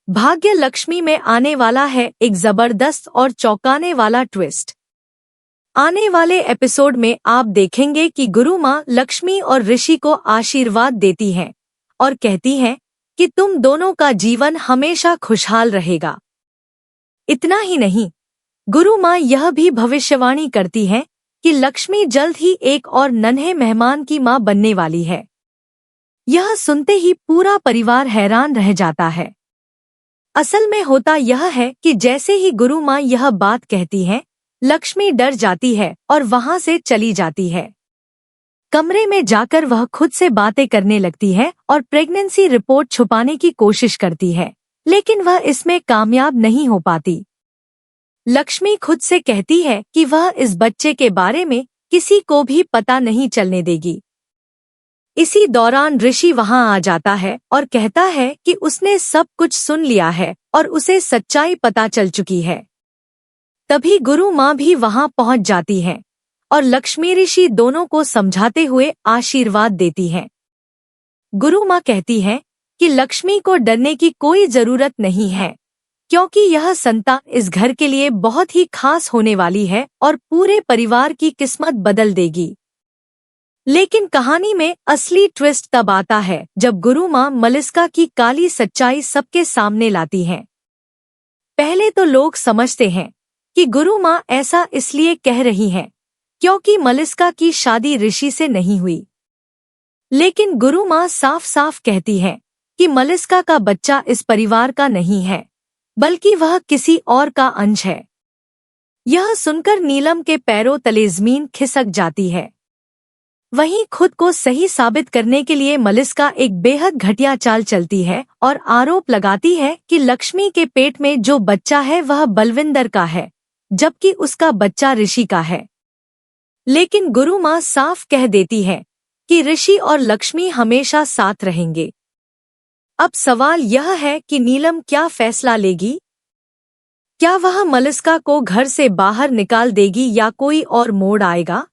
भाग्य लक्ष्मी में आने वाला है एक जबरदस्त और चौंकाने वाला ट्विस्ट। आने वाले एपिसोड में आप देखेंगे कि गुरु माँ लक्ष्मी और ऋषि को आशीर्वाद देती हैं और कहती हैं कि तुम दोनों का जीवन हमेशा खुशहाल रहेगा। इतना ही नहीं, गुरु माँ यह भी भविष्यवाणी करती हैं कि लक्ष्मी जल्द ही एक और नन्हे मेहमान की माँ बनने वाली है। यह सुनते ही पूरा परिवार हैरान रह जाता है। असल में होता यह है कि जैसे ही गुरु माँ यह बात कहती हैं, लक्ष्मी डर जाती है और वहां से चली जाती है। कमरे में जाकर वह खुद से बातें करने लगती है और प्रेगनेंसी रिपोर्ट छुपाने की कोशिश करती है, लेकिन वह इसमें कामयाब नहीं हो पाती। लक्ष्मी खुद से कहती है कि वह इस बच्चे के बारे में किसी को भी पता नहीं चलने देगी। इसी दौरान ऋषि वहां आ जाता है और कहता है कि उसने सब कुछ सुन लिया है और उसे सच्चाई पता चल चुकी है। तभी गुरु माँ भी वहां पहुंच जाती है और लक्ष्मी ऋषि दोनों को समझाते हुए आशीर्वाद देती हैं। गुरु माँ कहती है कि लक्ष्मी को डरने की कोई जरूरत नहीं है, क्योंकि यह संतान इस घर के लिए बहुत ही खास होने वाली है और पूरे परिवार की किस्मत बदल देगी। लेकिन कहानी में असली ट्विस्ट तब आता है जब गुरु माँ मलिस्का की काली सच्चाई सबके सामने लाती हैं। पहले तो लोग समझते हैं कि गुरु माँ ऐसा इसलिए कह रही हैं क्योंकि मलिस्का की शादी ऋषि से नहीं हुई। लेकिन गुरु माँ साफ साफ कहती है कि मलिस्का का बच्चा इस परिवार का नहीं है, बल्कि वह किसी और का अंश है। यह सुनकर नीलम के पैरों तले जमीन खिसक जाती है। वहीं खुद को सही साबित करने के लिए मलिस्का एक बेहद घटिया चाल चलती है और आरोप लगाती है कि लक्ष्मी के पेट में जो बच्चा है वह बलविंदर का है, जबकि उसका बच्चा ऋषि का है। लेकिन गुरु माँ साफ कह देती है कि ऋषि और लक्ष्मी हमेशा साथ रहेंगे। अब सवाल यह है कि नीलम क्या फैसला लेगी? क्या वह मलिस्का को घर से बाहर निकाल देगी या कोई और मोड़ आएगा?